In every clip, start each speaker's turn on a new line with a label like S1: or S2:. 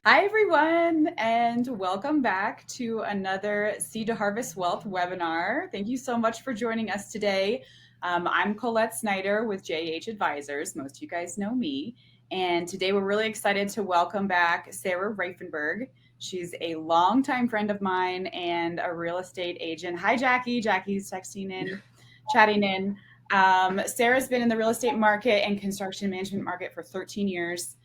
S1: Hi, everyone, and welcome back to another Seed to Harvest Wealth webinar. Thank you so much for joining us today. I'm Colette Snyder with JH Advisors. Most of you guys know me. And today we're really excited to welcome back Sarah Reifenberg. She's a longtime friend of mine and a real estate agent. Hi, Jackie. Jackie's texting in, chatting in. Sarah's been in the real estate market and construction management market for 13 years.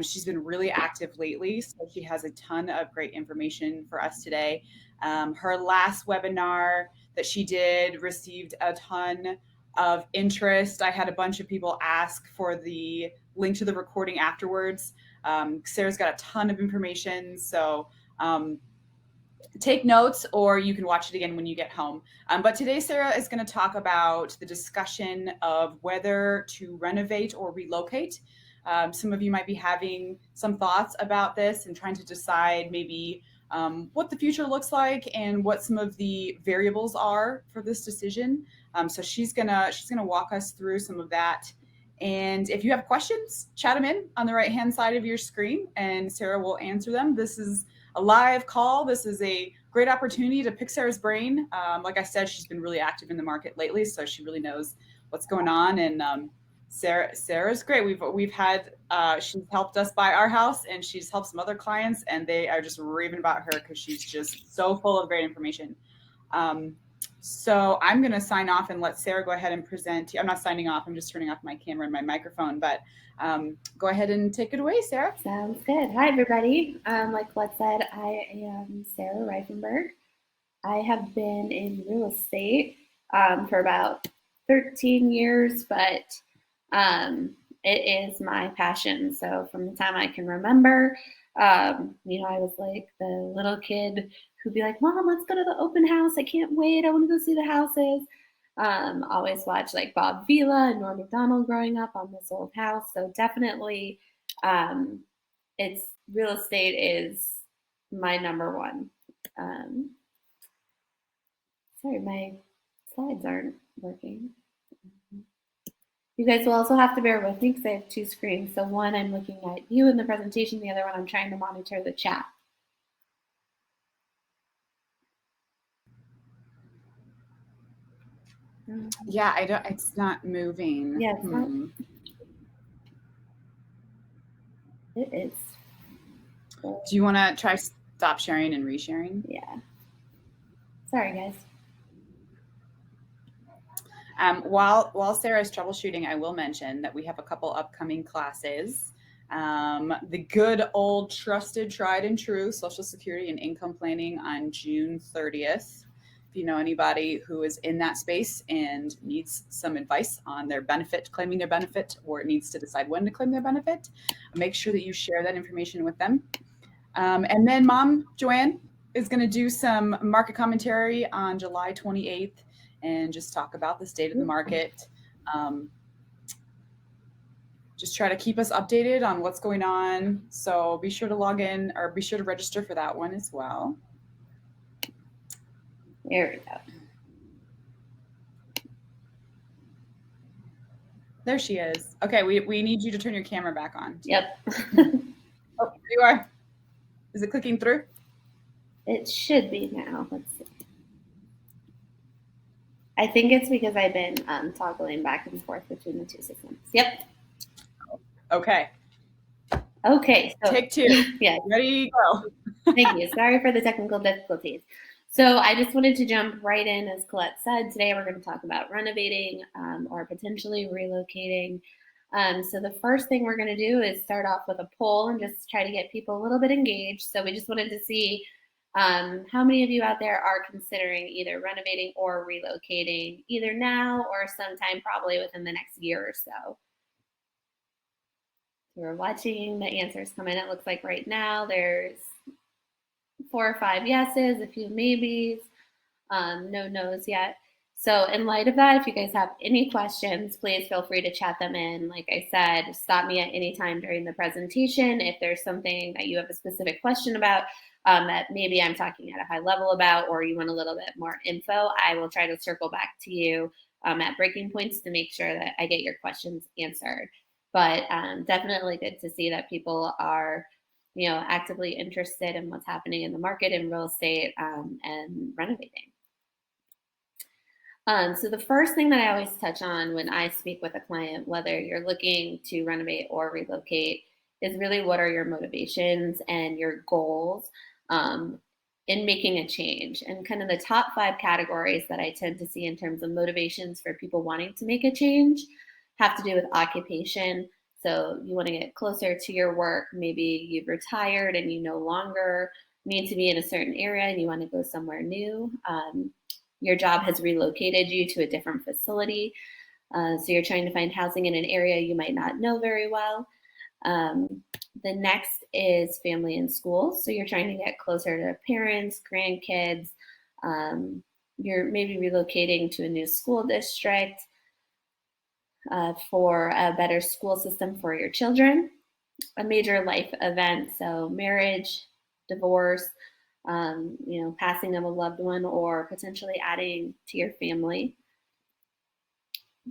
S1: She's been really active lately, so she has a ton of great information for us today. Her last webinar that she did received a ton of interest. I had a bunch of people ask for the link to the recording afterwards. Sarah's got a ton of information, so take notes or you can watch it again when you get home. But today, Sarah is going to talk about the discussion of whether to renovate or relocate. Some of you might be having some thoughts about this and trying to decide maybe what the future looks like and what some of the variables are for this decision. So she's gonna walk us through some of that. And if you have questions, chat them in on the right-hand side of your screen, and Sarah will answer them. This is a live call. This is a great opportunity to pick Sarah's brain. Like I said, she's been really active in the market lately, so she really knows what's going on. And Sarah's great. We've had she's helped us buy our house, and she's helped some other clients, and they are just raving about her because she's just so full of great information. So I'm going to sign off and let Sarah go ahead and present. I'm not signing off. I'm just turning off my camera and my microphone. But go ahead and take it away, Sarah.
S2: Sounds good. Hi, everybody. Like Colette said, I am Sarah Reifenberg. I have been in real estate for about 13 years, but it is my passion. So from the time I can remember, I was like the little kid who'd be like, Mom, let's go to the open house. I can't wait. I want to go see the houses. Always watch like Bob Vila and Norm Macdonald growing up on this old house. So definitely it's real estate is my number one. Sorry, my slides aren't working. You guys will also have to bear with me because I have two screens. So one, I'm looking at you in the presentation. The other one, I'm trying to monitor the chat.
S1: Yeah, I don't. It's not moving.
S2: Yeah, it's not. It is.
S1: Do you want to try stop sharing and resharing?
S2: Yeah. Sorry, guys.
S1: While Sarah's troubleshooting, I will mention that we have a couple upcoming classes. The good old trusted, tried and true Social Security and income planning on June 30th. If you know anybody who is in that space and needs some advice on their benefit, claiming their benefit, or needs to decide when to claim their benefit, make sure that you share that information with them. And then Mom Joanne is going to do some market commentary on July 28th and just talk about the state of the market. Just try to keep us updated on what's going on. So be sure to log in or be sure to register for that one as well.
S2: There we go.
S1: There she is. Okay, we need you to turn your camera back on.
S2: Yep.
S1: Oh, there you are. Is it clicking through?
S2: It should be now. Let's see. I think it's because I've been toggling back and forth between the two systems. Yep.
S1: Okay.
S2: Okay.
S1: So take two.
S2: Yeah.
S1: Ready, go.
S2: Thank you. Sorry for the technical difficulties. So I just wanted to jump right in, as Colette said. Today we're going to talk about renovating or potentially relocating. So the first thing we're going to do is start off with a poll and just try to get people a little bit engaged. So we just wanted to see how many of you out there are considering either renovating or relocating, either now or sometime probably within the next year or so. We're watching the answers come in. It looks like right now there's 4 or 5 yeses, a few maybes, no nos yet. So in light of that, if you guys have any questions, please feel free to chat them in. Like I said, stop me at any time during the presentation. If there's something that you have a specific question about that maybe I'm talking at a high level about, or you want a little bit more info, I will try to circle back to you at breaking points to make sure that I get your questions answered. But definitely good to see that people are actively interested in what's happening in the market in real estate, and renovating. So the first thing that I always touch on when I speak with a client, whether you're looking to renovate or relocate, is really what are your motivations and your goals, um, in making a change. And kind of the top 5 categories that I tend to see in terms of motivations for people wanting to make a change have to do with occupation. So you want to get closer to your work. Maybe you've retired and you no longer need to be in a certain area and you want to go somewhere new. Your job has relocated you to a different facility. So you're trying to find housing in an area you might not know very well. Um, the next is family and school. So you're trying to get closer to parents, grandkids. Um, you're maybe relocating to a new school district, for a better school system for your children. A major life event, so marriage, divorce, passing of a loved one, or potentially adding to your family.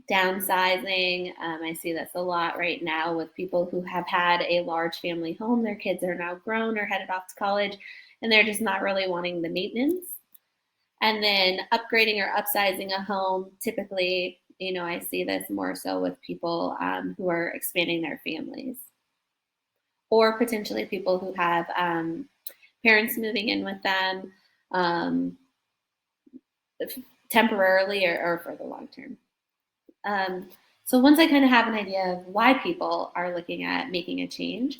S2: Downsizing, I see this a lot right now with people who have had a large family home. Their kids are now grown or headed off to college, and they're just not really wanting the maintenance. And then upgrading or upsizing a home, typically, I see this more so with people, who are expanding their families, or potentially people who have, parents moving in with them, um, temporarily, or for the long term. Um, so once I kind of have an idea of why people are looking at making a change,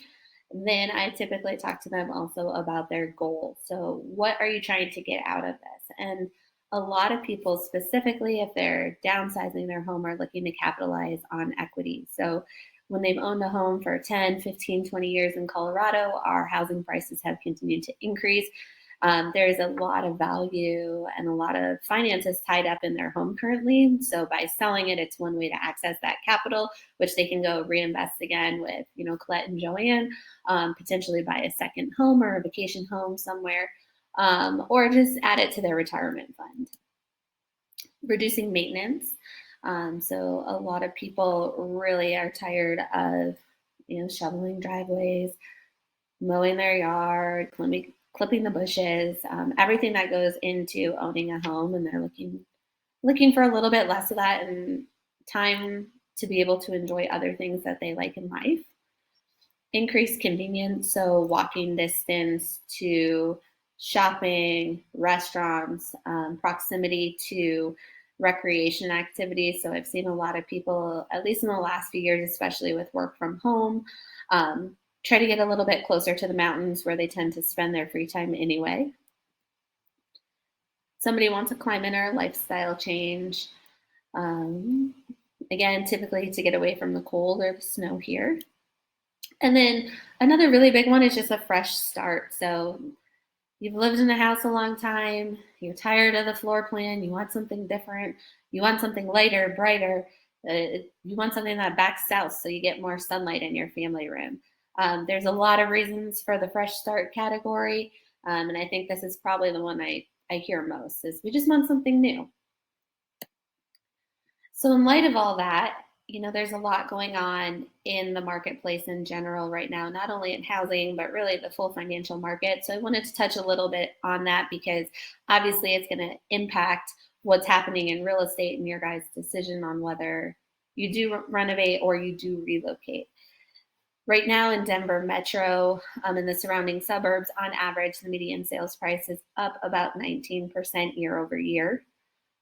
S2: then I typically talk to them also about their goals. So what are you trying to get out of this? And a lot of people, specifically if they're downsizing their home, are looking to capitalize on equity. So when they've owned a home for 10, 15, 20 years in Colorado, our housing prices have continued to increase. There's a lot of value and a lot of finances tied up in their home currently. So by selling it, it's one way to access that capital, which they can go reinvest again with, Colette and Joanne, potentially buy a second home or a vacation home somewhere, or just add it to their retirement fund. Reducing maintenance. So a lot of people really are tired of, shoveling driveways, mowing their yard, clipping the bushes, everything that goes into owning a home, and they're looking for a little bit less of that and time to be able to enjoy other things that they like in life. Increased convenience, so walking distance to shopping, restaurants, proximity to recreation activities. So I've seen a lot of people, at least in the last few years, especially with work from home, try to get a little bit closer to the mountains where they tend to spend their free time anyway. Somebody wants a climate or a lifestyle change. Um, Again, typically to get away from the cold or the snow here. And then another really big one is just a fresh start. So you've lived in a house a long time, you're tired of the floor plan, you want something different, you want something lighter, brighter, you want something that backs south so you get more sunlight in your family room. There's a lot of reasons for the fresh start category, and I think this is probably the one I hear most, is we just want something new. So in light of all that, there's a lot going on in the marketplace in general right now, not only in housing, but really the full financial market. So I wanted to touch a little bit on that because obviously it's going to impact what's happening in real estate and your guys' decision on whether you do renovate or you do relocate. Right now in Denver Metro, and the surrounding suburbs, on average, the median sales price is up about 19% year over year.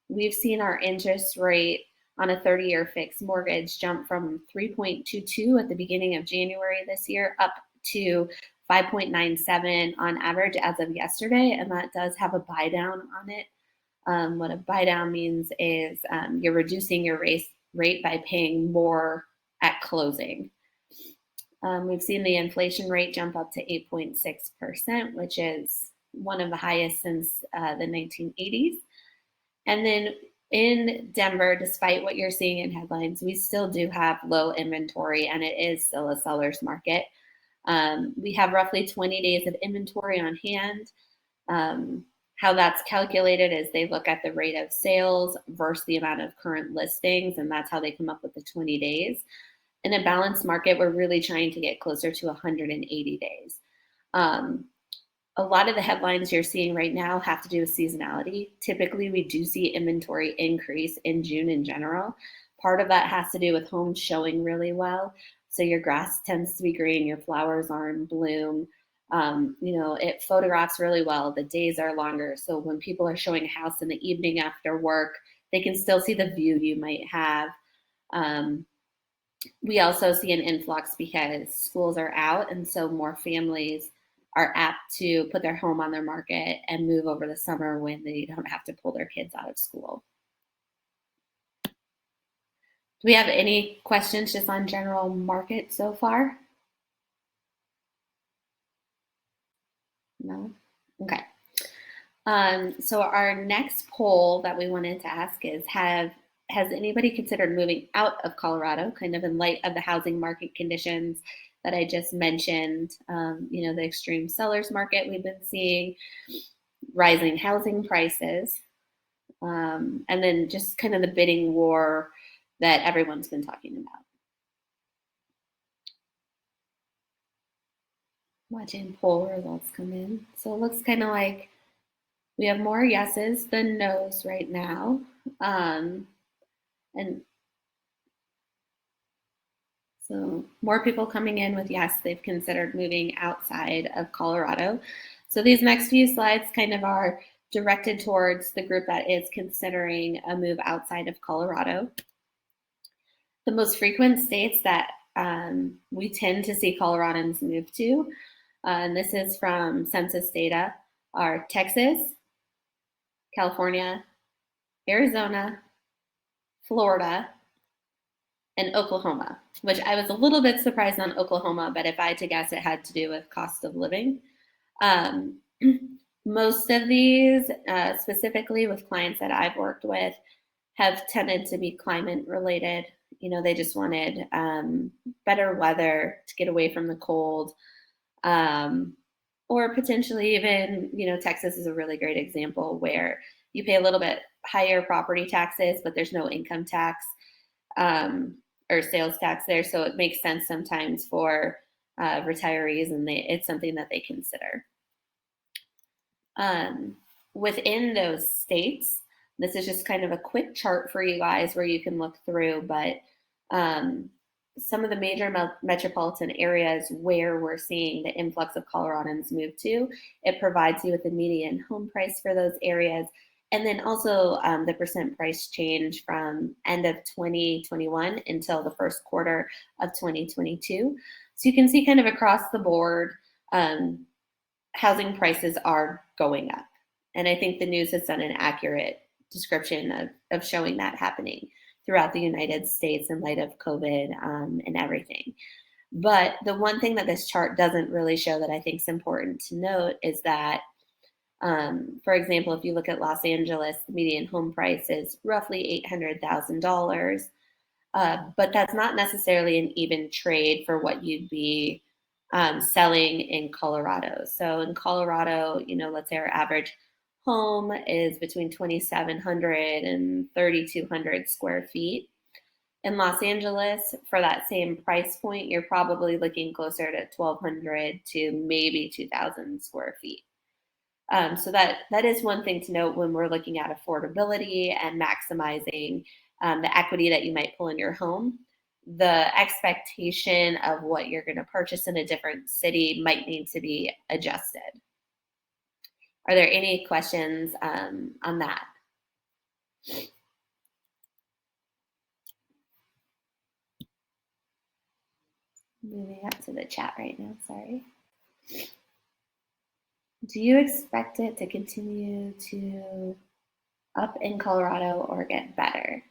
S2: We've seen our interest rate on a 30-year fixed mortgage jump from 3.22 at the beginning of January this year up to 5.97 on average as of yesterday, and that does have a buy down on it. What a buy down means is you're reducing your rate by paying more at closing. We've seen the inflation rate jump up to 8.6%, which is one of the highest since the 1980s. And then in Denver, despite what you're seeing in headlines, we still do have low inventory, and it is still a seller's market. We have roughly 20 days of inventory on hand. How that's calculated is they look at the rate of sales versus the amount of current listings, and that's how they come up with the 20 days. In a balanced market, we're really trying to get closer to 180 days. Um, a lot of the headlines you're seeing right now have to do with seasonality. Typically, we do see inventory increase in June in general. Part of that has to do with homes showing really well. So your grass tends to be green, your flowers are in bloom. It photographs really well. The days are longer. So when people are showing a house in the evening after work, they can still see the view you might have. Um, we also see an influx because schools are out, and so more families are apt to put their home on their market and move over the summer when they don't have to pull their kids out of school. Do we have any questions just on general market so far? No? Okay. So our next poll that we wanted to ask is has anybody considered moving out of Colorado, kind of in light of the housing market conditions that I just mentioned? The extreme sellers market we've been seeing, rising housing prices, and then just kind of the bidding war that everyone's been talking about. Watching poll results come in. So it looks kind of like we have more yeses than nos right now. And so more people coming in with yes, they've considered moving outside of Colorado. So these next few slides kind of are directed towards the group that is considering a move outside of Colorado. The most frequent states that we tend to see Coloradans move to, and this is from census data, are Texas, California, Arizona, Florida, and Oklahoma, which I was a little bit surprised on Oklahoma, but if I had to guess, it had to do with cost of living. Um, most of these, specifically with clients that I've worked with, have tended to be climate related. They just wanted better weather to get away from the cold. Or potentially even, Texas is a really great example where you pay a little bit higher property taxes, but there's no income tax or sales tax there. So it makes sense sometimes for retirees, and it's something that they consider. Within those states, this is just kind of a quick chart for you guys where you can look through, but some of the major metropolitan areas where we're seeing the influx of Coloradans move to, it provides you with the median home price for those areas. And then also the percent price change from end of 2021 until the first quarter of 2022. So you can see kind of across the board, housing prices are going up. And I think the news has done an accurate description of showing that happening throughout the United States in light of COVID and everything. But the one thing that this chart doesn't really show that I think is important to note is that, for example, if you look at Los Angeles, the median home price is roughly $800,000, but that's not necessarily an even trade for what you'd be selling in Colorado. So in Colorado, let's say our average home is between 2,700 and 3,200 square feet. In Los Angeles, for that same price point, you're probably looking closer to 1,200 to maybe 2,000 square feet. So that is one thing to note when we're looking at affordability and maximizing the equity that you might pull in your home. The expectation of what you're going to purchase in a different city might need to be adjusted. Are there any questions on that? Moving up to the chat right now, sorry. Do you expect it to continue to up in Colorado or get better?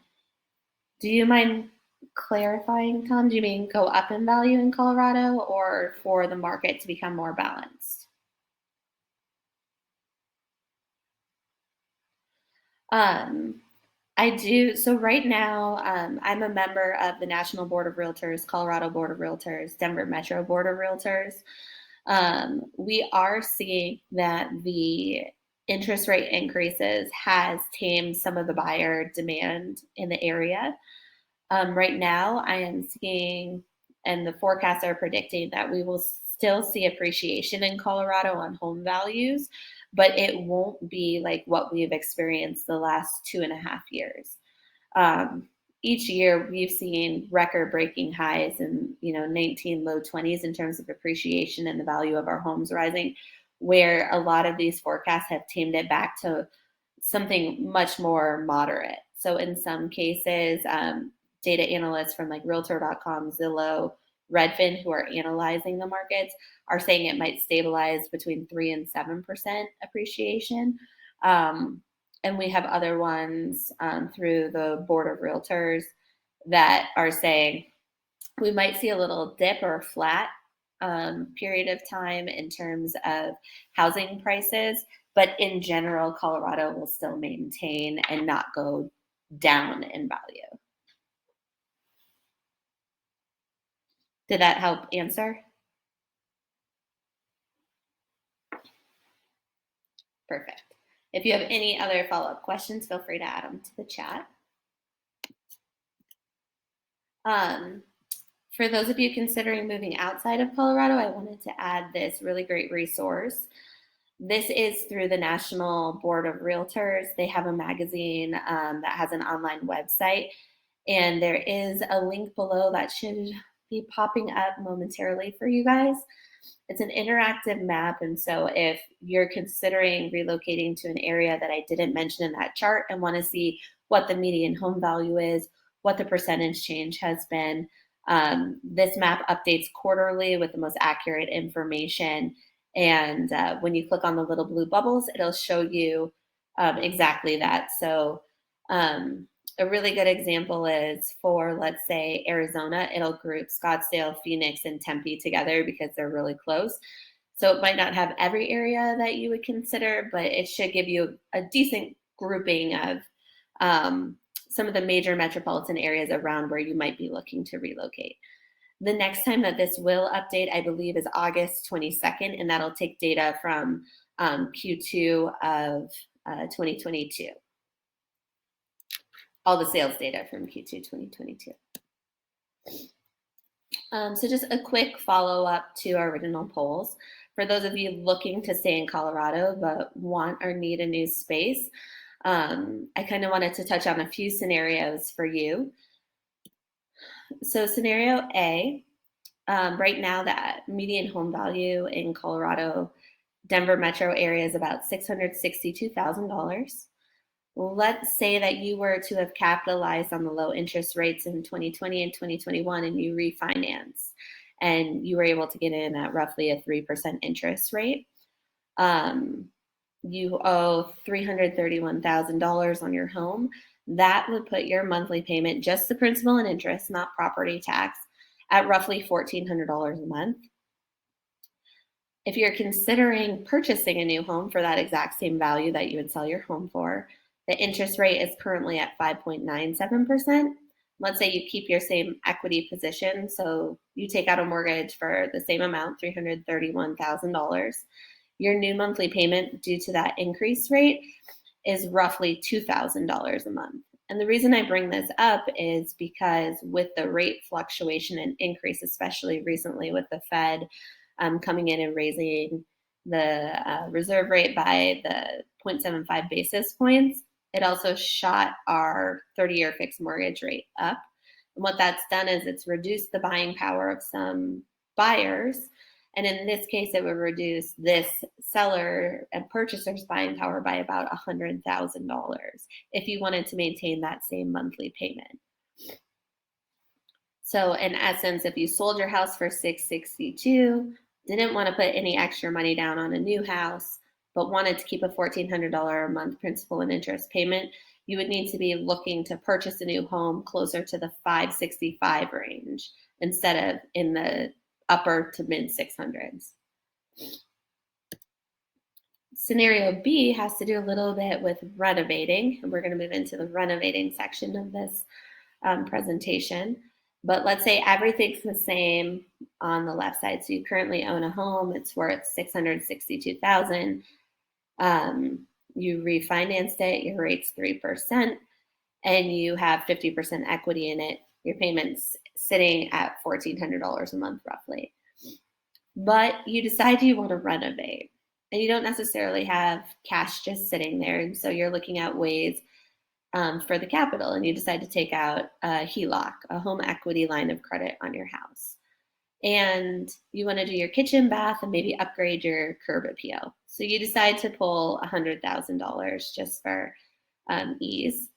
S2: Do you mind clarifying, Tom? Do you mean go up in value in Colorado or for the market to become more balanced? I do. So right now, I'm a member of the National Board of Realtors, Colorado Board of Realtors, Denver Metro Board of Realtors. We are seeing that the interest rate increases has tamed some of the buyer demand in the area. Right now, I am seeing, and the forecasts are predicting that we will still see appreciation in Colorado on home values, but it won't be like what we've experienced the last 2.5 years. Um, each year we've seen record-breaking highs in 19 low 20s in terms of appreciation and the value of our homes rising, where a lot of these forecasts have tamed it back to something much more moderate. So in some cases, data analysts from like Realtor.com, Zillow, Redfin, who are analyzing the markets, are saying it might stabilize between 3 and 7% appreciation. And we have other ones through the Board of Realtors that are saying we might see a little dip or flat period of time in terms of housing prices, but in general, Colorado will still maintain and not go down in value. Did that help answer? Perfect. If you have any other follow-up questions, feel free to add them to the chat. For those of you considering moving outside of Colorado, I wanted to add this really great resource. This is through the National Board of Realtors. They have a magazine that has an online website, and there is a link below that should be popping up momentarily for you guys. It's an interactive map, and so if you're considering relocating to an area that I didn't mention in that chart and want to see what the median home value is, what the percentage change has been, this map updates quarterly with the most accurate information. And when you click on the little blue bubbles, it'll show you exactly that. So a really good example is for, let's say, Arizona, it'll group Scottsdale, Phoenix, and Tempe together because they're really close. So it might not have every area that you would consider, but it should give you a decent grouping of some of the major metropolitan areas around where you might be looking to relocate. The next time that this will update, I believe, is August 22nd, and that'll take data from Q2 of 2022. All the sales data from Q2 2022. So just a quick follow-up to our original polls. For those of you looking to stay in Colorado but want or need a new space, I kind of wanted to touch on a few scenarios for you. So scenario A, right now that median home value in Colorado, Denver metro area is about $662,000. Let's say that you were to have capitalized on the low interest rates in 2020 and 2021 and you refinance and you were able to get in at roughly a 3% interest rate. You owe $331,000 on your home. That would put your monthly payment, just the principal and interest, not property tax, at roughly $1,400 a month. If you're considering purchasing a new home for that exact same value that you would sell your home for, the interest rate is currently at 5.97%. Let's say you keep your same equity position, so you take out a mortgage for the same amount, $331,000. Your new monthly payment due to that increased rate is roughly $2,000 a month. And the reason I bring this up is because with the rate fluctuation and increase, especially recently with the Fed coming in and raising the reserve rate by the 0.75 basis points, it also shot our 30-year fixed mortgage rate up. And what that's done is it's reduced the buying power of some buyers. And in this case, it would reduce this seller and purchaser's buying power by about $100,000 if you wanted to maintain that same monthly payment. So in essence, if you sold your house for $662,000, didn't want to put any extra money down on a new house, but wanted to keep a $1,400 a month principal and interest payment, you would need to be looking to purchase a new home closer to the $565,000 range instead of in the upper to mid 600s. Scenario B has to do a little bit with renovating, and we're going to move into the renovating section of this presentation. But let's say everything's the same on the left side. So you currently own a home, it's worth $662,000. You refinanced it, your rate's 3%, and you have 50% equity in it. Your payment's sitting at $1,400 a month roughly. but you decide you want to renovate and you don't necessarily have cash just sitting there. And so you're looking at ways for the capital, and you decide to take out a HELOC, a home equity line of credit on your house. And you want to do your kitchen, bath, and maybe upgrade your curb appeal. So you decide to pull $100,000 just for ease.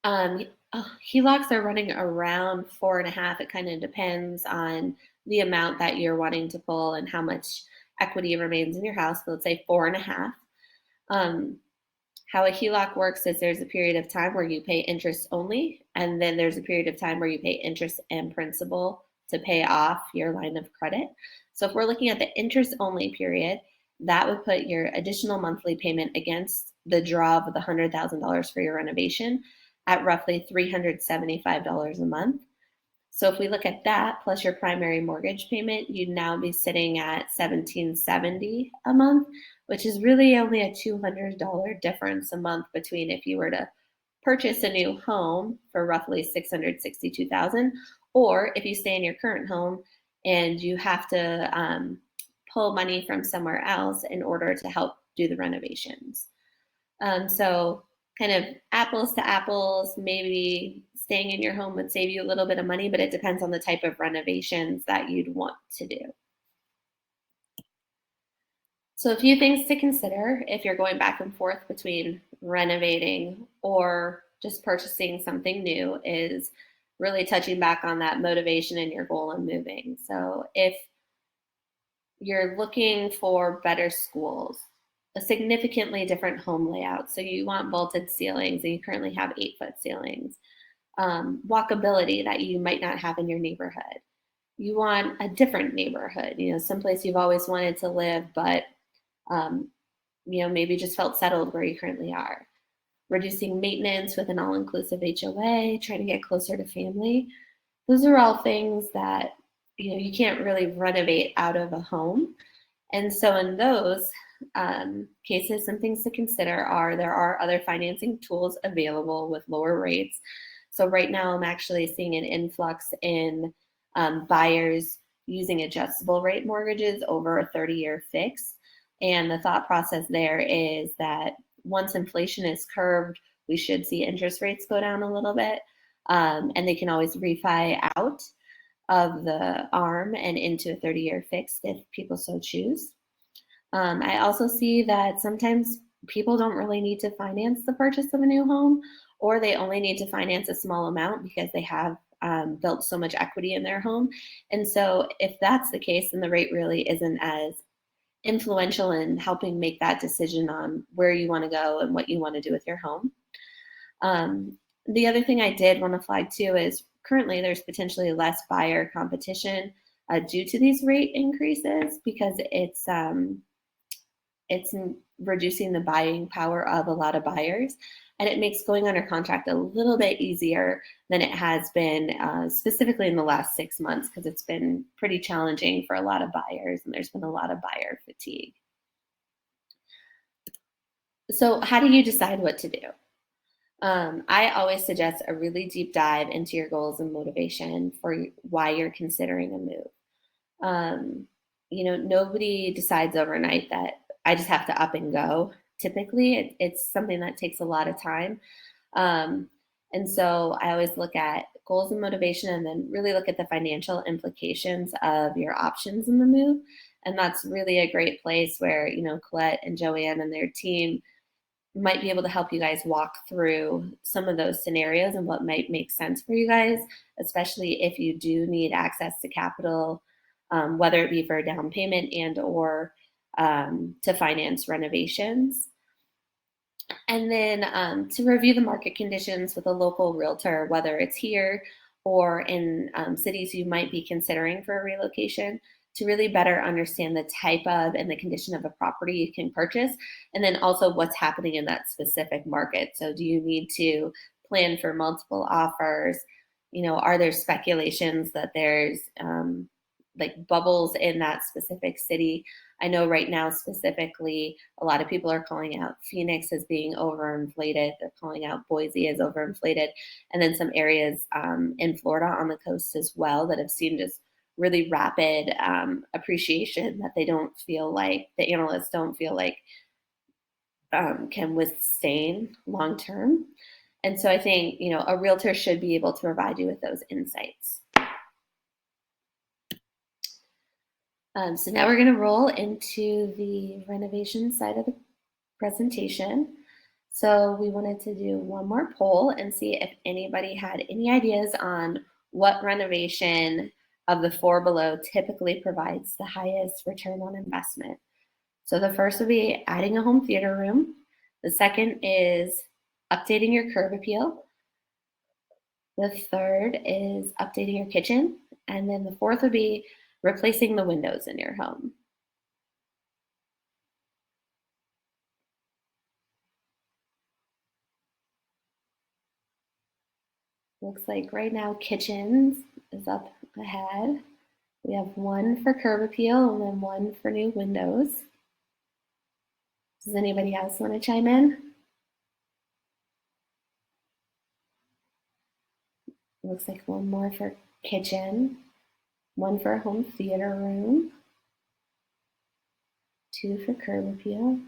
S2: Um, HELOCs are running around 4.5. It kind of depends on the amount that you're wanting to pull and how much equity remains in your house. So let's say 4.5. Um, how a HELOC works is there's a period of time where you pay interest only, and then there's a period of time where you pay interest and principal to pay off your line of credit. So if we're looking at the interest only period, that would put your additional monthly payment against the draw of the $100,000 for your renovation at roughly $375 a month. So if we look at that plus your primary mortgage payment, you'd now be sitting at $1,770 a month, which is really only a $200 difference a month between if you were to purchase a new home for roughly $662,000, or if you stay in your current home and you have to pull money from somewhere else in order to help do the renovations. So kind of apples to apples, maybe staying in your home would save you a little bit of money, but it depends on the type of renovations that you'd want to do. So a few things to consider if you're going back and forth between renovating or just purchasing something new is really touching back on that motivation and your goal in moving. So if you're looking for better schools, a significantly different home layout. So you want vaulted ceilings and you currently have 8-foot ceilings. Walkability that you might not have in your neighborhood. You want a different neighborhood, someplace you've always wanted to live, but maybe just felt settled where you currently are. Reducing maintenance with an all-inclusive HOA, trying to get closer to family. Those are all things that you can't really renovate out of a home. And so in those cases, some things to consider are there are other financing tools available with lower rates. So right now I'm actually seeing an influx in buyers using adjustable rate mortgages over a 30-year fix. And the thought process there is that once inflation is curbed, we should see interest rates go down a little bit. And they can always refi out of the ARM and into a 30-year fixed if people so choose. I also see that sometimes people don't really need to finance the purchase of a new home, or they only need to finance a small amount because they have built so much equity in their home. And so if that's the case, then the rate really isn't as influential in helping make that decision on where you want to go and what you want to do with your home. The other thing I did want to flag too is currently there's potentially less buyer competition due to these rate increases because it's reducing the buying power of a lot of buyers, and it makes going under contract a little bit easier than it has been specifically in the last 6 months, because it's been pretty challenging for a lot of buyers and there's been a lot of buyer fatigue. So how do you decide what to do? I always suggest a really deep dive into your goals and motivation for why you're considering a move. Nobody decides overnight that I just have to up and go. Typically, it's something that takes a lot of time. And so I always look at goals and motivation and then really look at the financial implications of your options in the move. And that's really a great place where, Colette and Joanne and their team might be able to help you guys walk through some of those scenarios and what might make sense for you guys, especially if you do need access to capital, whether it be for a down payment and or to finance renovations. And then to review the market conditions with a local realtor, whether it's here or in cities you might be considering for a relocation, to really better understand the type of and the condition of a property you can purchase, and then also what's happening in that specific market. So do you need to plan for multiple offers? Are there speculations that there's like bubbles in that specific city? I know right now specifically, a lot of people are calling out Phoenix as being overinflated. They're calling out Boise as overinflated. And then some areas in Florida on the coast as well that have seen just really rapid appreciation that they don't feel like, the analysts don't feel like can withstand long term. And so I think, a realtor should be able to provide you with those insights. So now we're going to roll into the renovation side of the presentation. So we wanted to do one more poll and see if anybody had any ideas on what renovation of the four below typically provides the highest return on investment. So the first would be adding a home theater room. The second is updating your curb appeal. The third is updating your kitchen. And then the fourth would be replacing the windows in your home. Looks like right now kitchens is up ahead. We have one for curb appeal and then one for new windows. Does anybody else want to chime in? Looks like one more for kitchen, one for home theater room, two for curb appeal.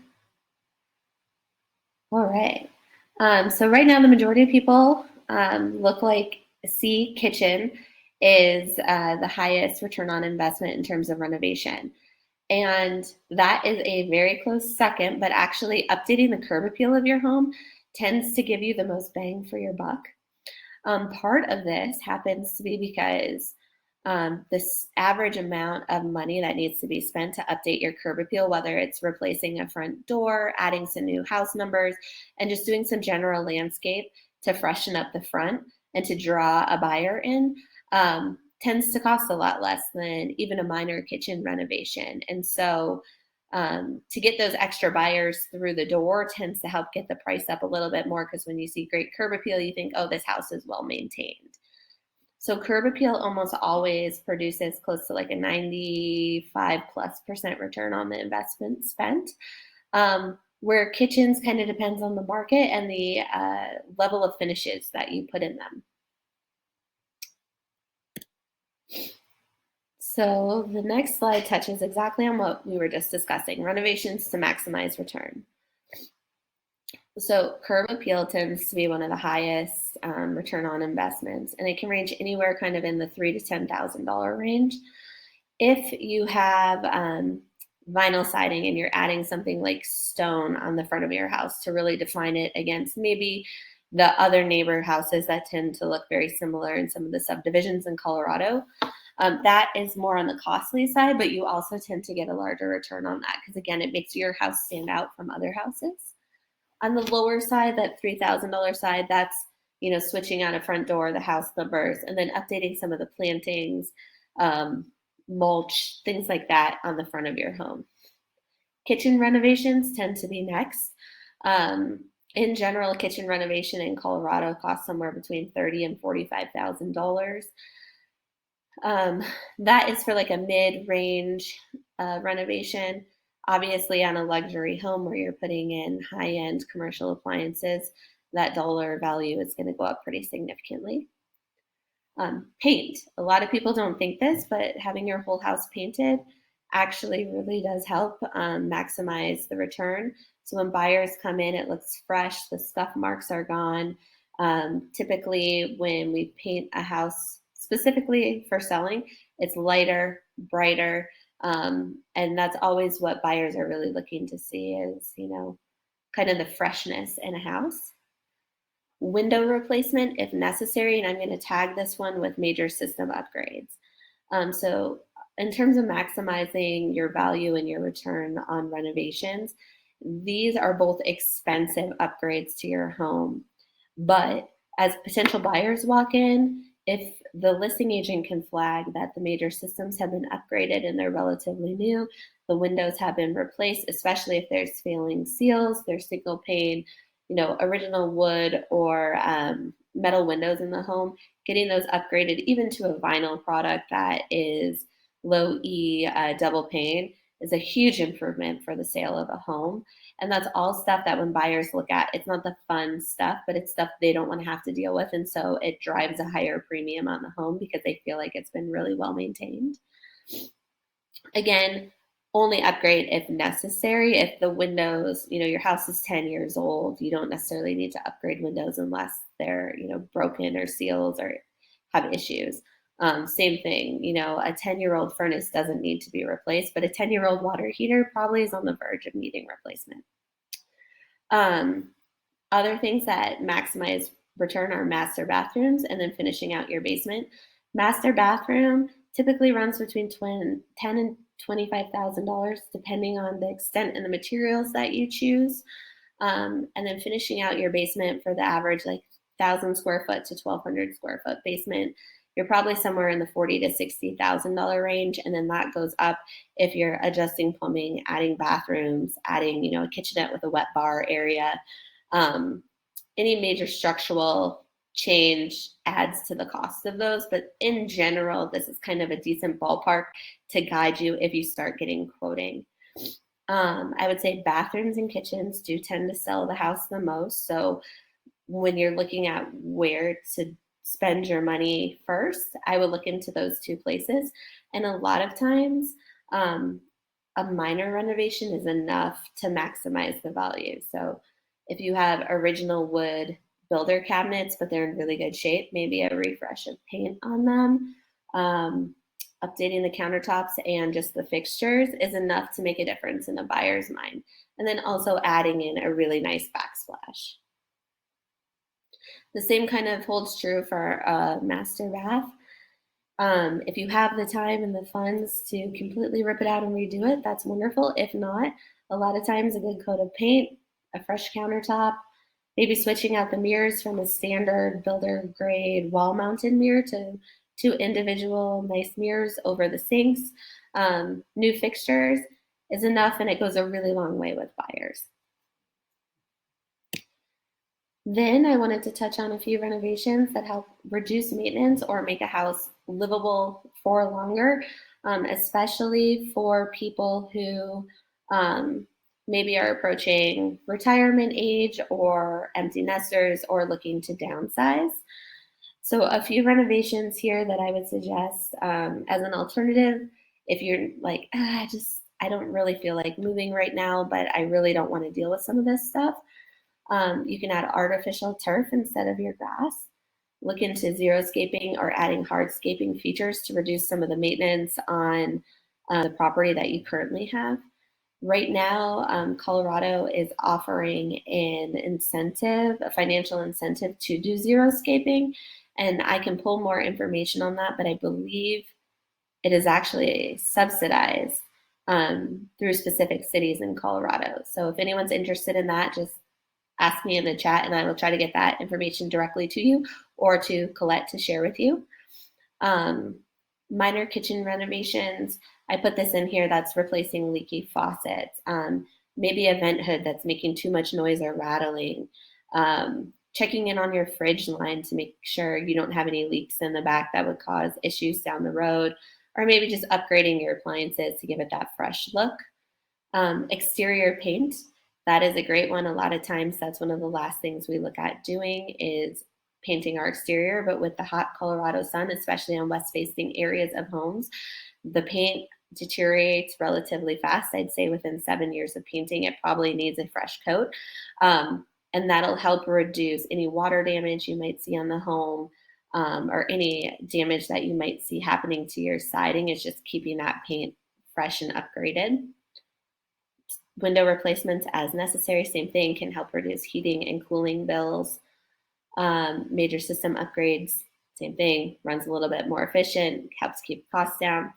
S2: All right. So right now the majority of people look like C, kitchen, is the highest return on investment in terms of renovation. And that is a very close second, but actually updating the curb appeal of your home tends to give you the most bang for your buck. Part of this happens to be because this average amount of money that needs to be spent to update your curb appeal, whether it's replacing a front door, adding some new house numbers, and just doing some general landscape to freshen up the front and to draw a buyer in, tends to cost a lot less than even a minor kitchen renovation. And so to get those extra buyers through the door tends to help get the price up a little bit more, because when you see great curb appeal, you think, oh, this house is well maintained. So curb appeal almost always produces close to like a 95+% return on the investment spent. Where kitchens kind of depends on the market and the level of finishes that you put in them. So the next slide touches exactly on what we were just discussing, renovations to maximize return. So curb appeal tends to be one of the highest return on investments, and it can range anywhere kind of in the $3,000 to $10,000 range. If you have vinyl siding and you're adding something like stone on the front of your house to really define it against maybe the other neighbor houses that tend to look very similar in some of the subdivisions in Colorado, that is more on the costly side, but you also tend to get a larger return on that because, again, it makes your house stand out from other houses. On the lower side, that $3,000 side, that's switching out a front door, the house numbers, and then updating some of the plantings, mulch, things like that on the front of your home. Kitchen renovations tend to be next. In general, a kitchen renovation in Colorado costs somewhere between $30,000 and $45,000. That is for like a mid-range renovation. Obviously, on a luxury home where you're putting in high-end commercial appliances, that dollar value is going to go up pretty significantly. Paint. A lot of people don't think this, but having your whole house painted actually really does help maximize the return. So when buyers come in, it looks fresh, the scuff marks are gone. Typically, when we paint a house specifically for selling, it's lighter, brighter, and that's always what buyers are really looking to see is, kind of the freshness in a house. Window replacement if necessary, and I'm going to tag this one with major system upgrades. So in terms of maximizing your value and your return on renovations, these are both expensive upgrades to your home. But as potential buyers walk in, if the listing agent can flag that the major systems have been upgraded and they're relatively new, the windows have been replaced, especially if there's failing seals, there's single pane, original wood or metal windows in the home, getting those upgraded even to a vinyl product that is low E double pane is a huge improvement for the sale of a home. And that's all stuff that when buyers look at, it's not the fun stuff, but it's stuff they don't want to have to deal with. And so it drives a higher premium on the home because they feel like it's been really well maintained. Again, only upgrade if necessary. If the windows, your house is 10 years old, you don't necessarily need to upgrade windows unless they're, broken or seals or have issues. Same thing, a 10-year-old furnace doesn't need to be replaced, but a 10-year-old water heater probably is on the verge of needing replacement. Other things that maximize return are master bathrooms and then finishing out your basement. Master bathroom typically runs between $10,000 and $25,000, depending on the extent and the materials that you choose. And then finishing out your basement for the average, like 1,000 square foot to 1,200 square foot basement, you're probably somewhere in the $40,000 to $60,000 range, and then that goes up if you're adjusting plumbing, adding bathrooms, adding a kitchenette with a wet bar area. Any major structural change adds to the cost of those, but in general, this is kind of a decent ballpark to guide you if you start getting quoting. I would say bathrooms and kitchens do tend to sell the house the most. So when you're looking at where to spend your money first, I would look into those two places. And a lot of times, a minor renovation is enough to maximize the value. So if you have original wood builder cabinets, but they're in really good shape, maybe a refresh of paint on them, updating the countertops and just the fixtures is enough to make a difference in a buyer's mind. And then also adding in a really nice backsplash. The same kind of holds true for a master bath. If you have the time and the funds to completely rip it out and redo it, that's wonderful. If not, a lot of times a good coat of paint, a fresh countertop, maybe switching out the mirrors from a standard builder grade wall mounted mirror to two individual nice mirrors over the sinks, new fixtures is enough, and it goes a really long way with buyers. Then I wanted to touch on a few renovations that help reduce maintenance or make a house livable for longer, especially for people who maybe are approaching retirement age or empty nesters or looking to downsize. So a few renovations here that I would suggest as an alternative, if you're like, I don't really feel like moving right now, but I really don't want to deal with some of this stuff. You can add artificial turf instead of your grass. Look into xeriscaping or adding hardscaping features to reduce some of the maintenance on the property that you currently have. Right now, Colorado is offering an incentive, a financial incentive to do xeriscaping, and I can pull more information on that, but I believe it is actually subsidized through specific cities in Colorado. So if anyone's interested in that, just ask me in the chat and I will try to get that information directly to you or to Colette to share with you. Minor kitchen renovations, I put this in here, that's replacing leaky faucets, maybe a vent hood that's making too much noise or rattling, checking in on your fridge line to make sure you don't have any leaks in the back that would cause issues down the road, or maybe just upgrading your appliances to give it that fresh look. Exterior paint, that is a great one. A lot of times that's one of the last things we look at doing is painting our exterior, but with the hot Colorado sun, especially on west facing areas of homes, the paint deteriorates relatively fast. I'd say within 7 years of painting, it probably needs a fresh coat. And that'll help reduce any water damage you might see on the home, or any damage that you might see happening to your siding. Is just keeping that paint fresh and upgraded. Window replacements as necessary, same thing, can help reduce heating and cooling bills. Major system upgrades, same thing, runs a little bit more efficient, helps keep costs down.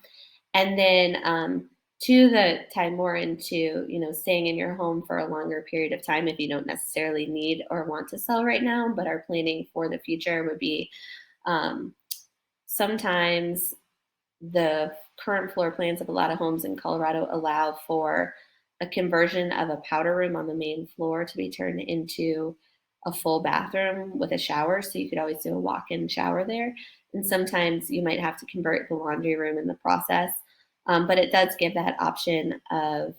S2: And then to the tie more into, staying in your home for a longer period of time if you don't necessarily need or want to sell right now, but are planning for the future, would be sometimes the current floor plans of a lot of homes in Colorado allow for a conversion of a powder room on the main floor to be turned into a full bathroom with a shower. So you could always do a walk-in shower there. And sometimes you might have to convert the laundry room in the process. But it does give that option of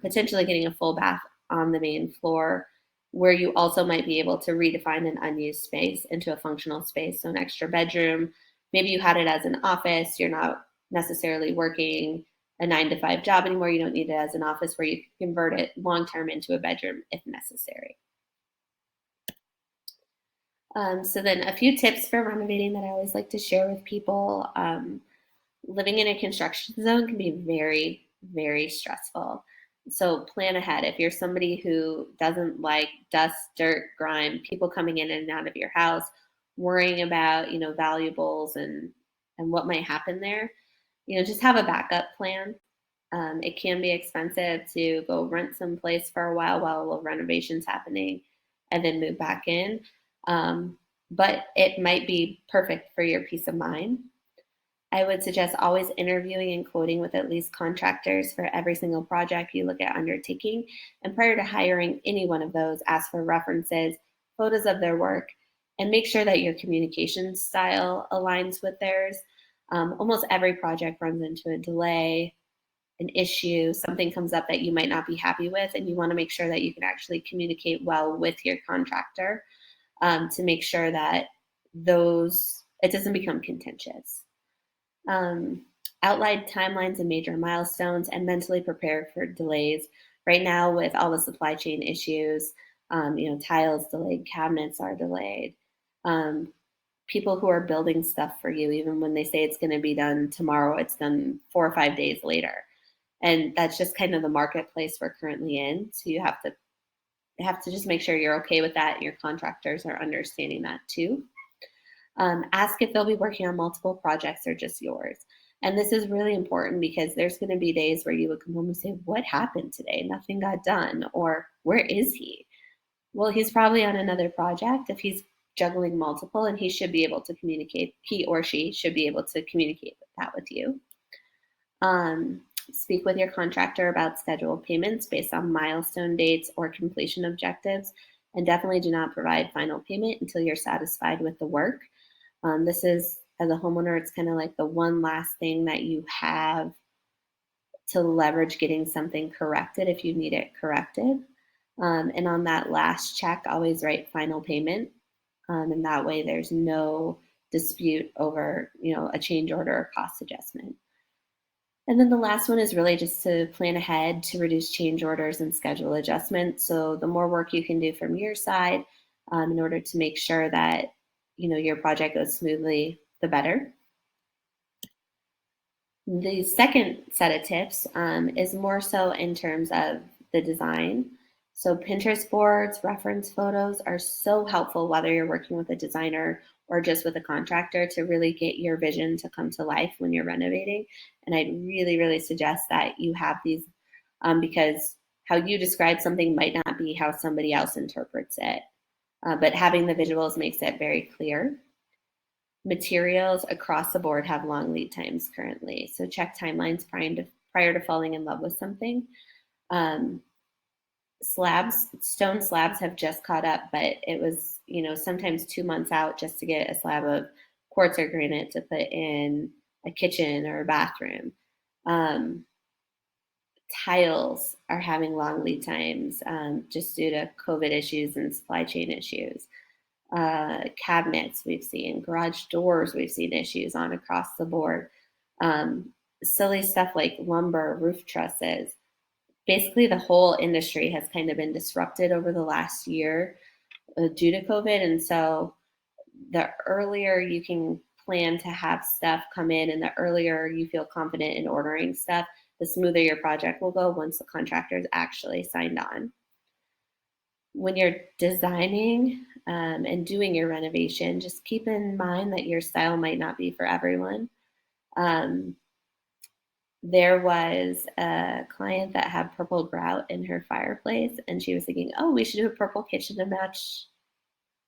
S2: potentially getting a full bath on the main floor, where you also might be able to redefine an unused space into a functional space. So, an extra bedroom. Maybe you had it as an office, you're not necessarily working a 9 to 5 job anymore. You don't need it as an office, where you can convert it long term into a bedroom if necessary. So, then a few tips for renovating that I always like to share with people. Living in a construction zone can be very, very stressful. So plan ahead. If you're somebody who doesn't like dust, dirt, grime, people coming in and out of your house, worrying about, valuables and what might happen there, just have a backup plan. It can be expensive to go rent someplace for a while a renovation's happening and then move back in. But it might be perfect for your peace of mind. I would suggest always interviewing and quoting with at least contractors for every single project you look at undertaking. And prior to hiring any one of those, ask for references, photos of their work, and make sure that your communication style aligns with theirs. Almost every project runs into a delay, an issue, something comes up that you might not be happy with, and you want to make sure that you can actually communicate well with your contractor to make sure that it doesn't become contentious. um, Outline timelines and major milestones, and mentally prepare for delays. Right now, with all the supply chain issues, tiles delayed, cabinets are delayed. Um, People who are building stuff for you, even when they say it's going to be done tomorrow, it's done 4 or 5 days later, and that's just kind of the marketplace we're currently in. So you have to just make sure you're okay with that, and your contractors are understanding that too. Ask if they'll be working on multiple projects or just yours. And this is really important because there's going to be days where you would come home and say, "What happened today? Nothing got done." Or, "Where is he?" Well, he's probably on another project if he's juggling multiple, and he or she should be able to communicate that with you. Um, Speak with your contractor about scheduled payments based on milestone dates or completion objectives. And definitely do not provide final payment until you're satisfied with the work. This is, as a homeowner, it's kind of like the one last thing that you have to leverage getting something corrected if you need it corrected. And on that last check, always write final payment. And that way there's no dispute over, a change order or cost adjustment. And then the last one is really just to plan ahead to reduce change orders and schedule adjustments. So the more work you can do from your side in order to make sure that your project goes smoothly, the better. The second set of tips is more so in terms of the design. So Pinterest boards, reference photos are so helpful, whether you're working with a designer or just with a contractor, to really get your vision to come to life when you're renovating. And I'd really, really suggest that you have these because how you describe something might not be how somebody else interprets it. But having the visuals makes it very clear. Materials across the board have long lead times currently, so check timelines prior to falling in love with something. Stone slabs have just caught up, but it was, sometimes 2 months out just to get a slab of quartz or granite to put in a kitchen or a bathroom. Tiles are having long lead times just due to COVID issues and supply chain issues. Cabinets we've seen, garage doors we've seen issues on across the board. Silly stuff like lumber, roof trusses. Basically, the whole industry has kind of been disrupted over the last year due to COVID. And so the earlier you can plan to have stuff come in and the earlier you feel confident in ordering stuff, the smoother your project will go once the contractor is actually signed on. When you're designing and doing your renovation, just keep in mind that your style might not be for everyone. There was a client that had purple grout in her fireplace, and she was thinking, "Oh, we should do a purple kitchen to match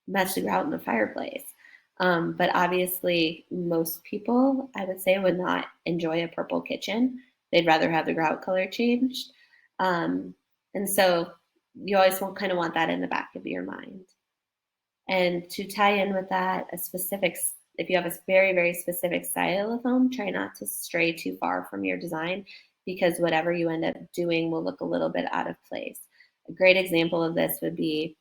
S2: the grout in the fireplace." But obviously, most people, I would say, would not enjoy a purple kitchen. They'd rather have the grout color changed. And so you always kind of want that in the back of your mind. And to tie in with that, a specific if you have a very, very specific style of home, try not to stray too far from your design because whatever you end up doing will look a little bit out of place. A great example of this would be,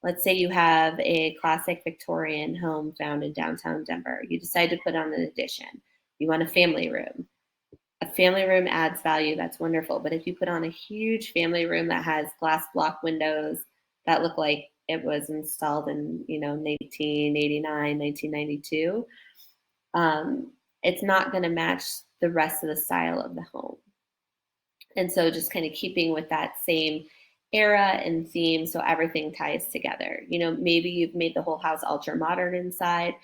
S2: let's say you have a classic Victorian home found in downtown Denver. You decide to put on an addition. You want a family room. A family room adds value, that's wonderful. But if you put on a huge family room that has glass block windows that look like it was installed in 1989, 1992, it's not going to match the rest of the style of the home. And so just kind of keeping with that same era and theme so everything ties together. Maybe you've made the whole house ultra modern inside,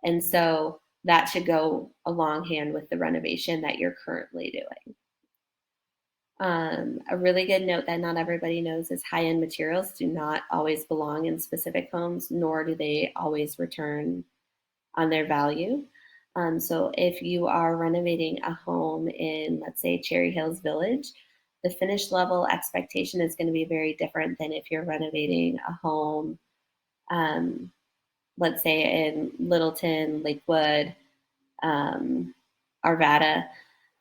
S2: and so that should go along hand with the renovation that you're currently doing. A really good note that not everybody knows is high-end materials do not always belong in specific homes, nor do they always return on their value. So if you are renovating a home in, let's say, Cherry Hills Village, the finish level expectation is going to be very different than if you're renovating a home, let's say, in Littleton, Lakewood, Arvada.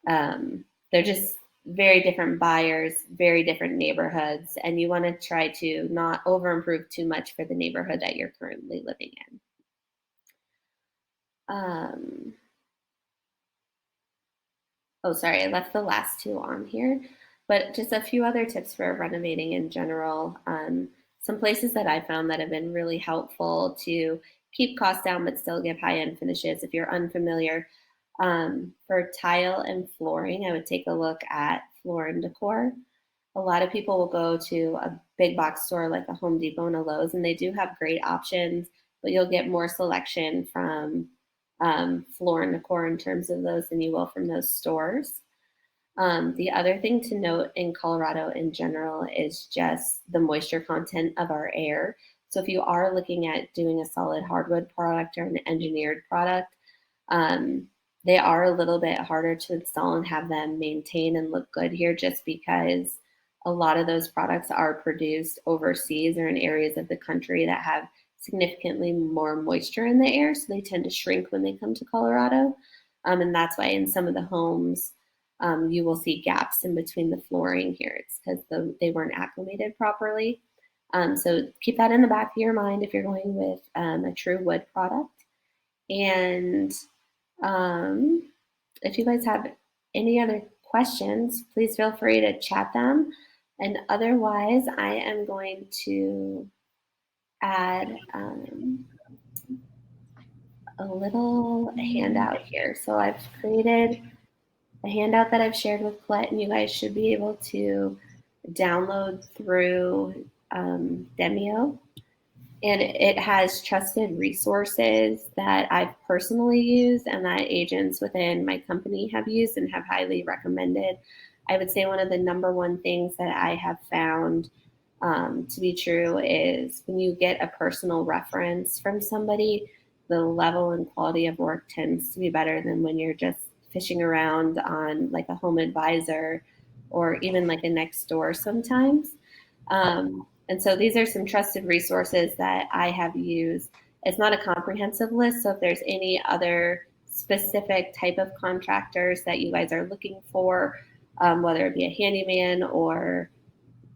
S2: They're just very different buyers, very different neighborhoods, and you want to try to not over improve too much for the neighborhood that you're currently living in. Oh, sorry, I left the last two on here, but just a few other tips for renovating in general. Some places that I found that have been really helpful to keep costs down but still give high-end finishes. If you're unfamiliar, for tile and flooring, I would take a look at Floor and Decor. A lot of people will go to a big box store like a Home Depot and a Lowe's, and they do have great options, but you'll get more selection from Floor and Decor in terms of those than you will from those stores. The other thing to note in Colorado in general is just the moisture content of our air. So if you are looking at doing a solid hardwood product or an engineered product, they are a little bit harder to install and have them maintain and look good here just because a lot of those products are produced overseas or in areas of the country that have significantly more moisture in the air, so they tend to shrink when they come to Colorado. And that's why in some of the homes, you will see gaps in between the flooring here. It's because they weren't acclimated properly. So keep that in the back of your mind if you're going with a true wood product. And if you guys have any other questions, please feel free to chat them. And otherwise, I am going to add a little handout here. So I've created a handout that I've shared with Colette, and you guys should be able to download through Demio. And it has trusted resources that I've personally used and that agents within my company have used and have highly recommended. I would say one of the number one things that I have found to be true is when you get a personal reference from somebody, the level and quality of work tends to be better than when you're just fishing around on like a home advisor or even like a next door sometimes. And so these are some trusted resources that I have used. It's not a comprehensive list, so if there's any other specific type of contractors that you guys are looking for, whether it be a handyman or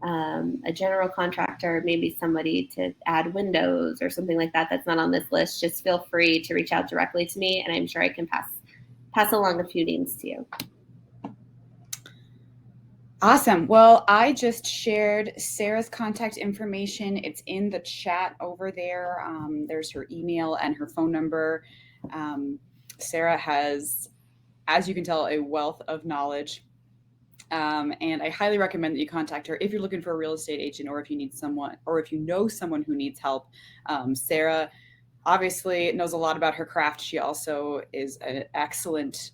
S2: a general contractor, maybe somebody to add windows or something like that that's not on this list, just feel free to reach out directly to me, and I'm sure I can pass along a few names to you.
S1: Awesome. Well, I just shared Sarah's contact information. It's in the chat over there. There's her email and her phone number. Sarah has, as you can tell, a wealth of knowledge. And I highly recommend that you contact her if you're looking for a real estate agent or if you need someone or if you know someone who needs help. Sarah obviously knows a lot about her craft. She also is an excellent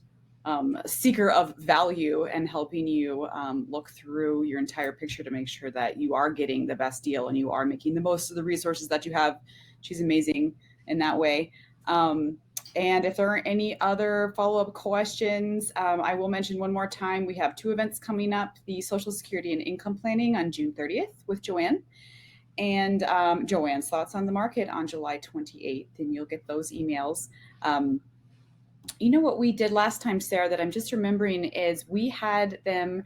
S1: seeker of value and helping you look through your entire picture to make sure that you are getting the best deal and you are making the most of the resources that you have. She's amazing in that way. And if there are any other follow-up questions, I will mention one more time, we have two events coming up, the Social Security and Income Planning on June 30th with Joanne, and Joanne's thoughts on the market on July 28th, and you'll get those emails. Um, you know what we did last time, Sarah, that I'm just remembering is we had them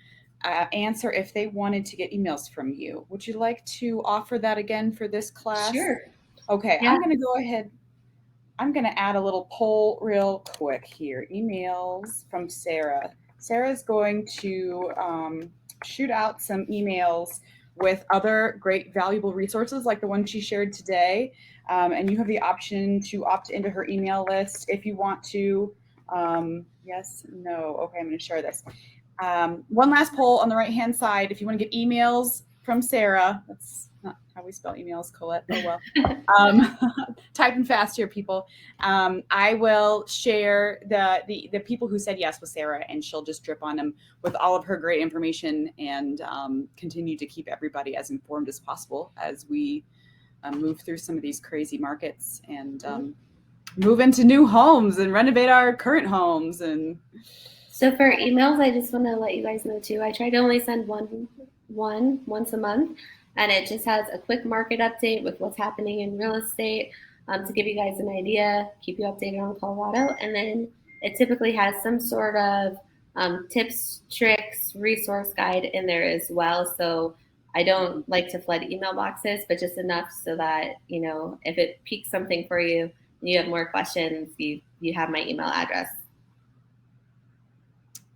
S1: answer if they wanted to get emails from you. Would you like to offer that again for this class?
S2: Sure.
S1: Okay,
S2: Yeah.
S1: I'm going to go ahead. I'm going to add a little poll real quick here. Emails from Sarah. Sarah's going to shoot out some emails with other great valuable resources like the one she shared today. And you have the option to opt into her email list if you want to. Yes, no. Okay, I'm going to share this. One last poll on the right hand side. If you want to get emails from Sarah, that's not how we spell emails, Colette. Oh well. Typing fast here, people. I will share the people who said yes with Sarah, and she'll just drip on them with all of her great information and continue to keep everybody as informed as possible as we move through some of these crazy markets and move into new homes and renovate our current homes. And
S2: So for emails, I just want to let you guys know too. I try to only send one once a month, and it just has a quick market update with what's happening in real estate to give you guys an idea, keep you updated on Colorado, and then it typically has some sort of tips, tricks, resource guide in there as well. So I don't like to flood email boxes, but just enough so that if it piques something for you and you have more questions, you have my email address.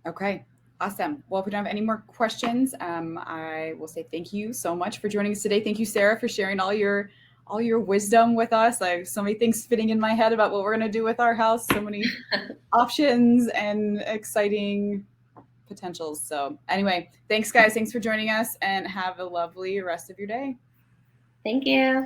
S1: Okay, awesome. Well, if we don't have any more questions, I will say thank you so much for joining us today. Thank you, Sarah, for sharing all your wisdom with us. I have so many things spinning in my head about what we're going to do with our house. So many options and exciting potentials. So anyway, thanks guys. Thanks for joining us, and have a lovely rest of your day.
S2: Thank you.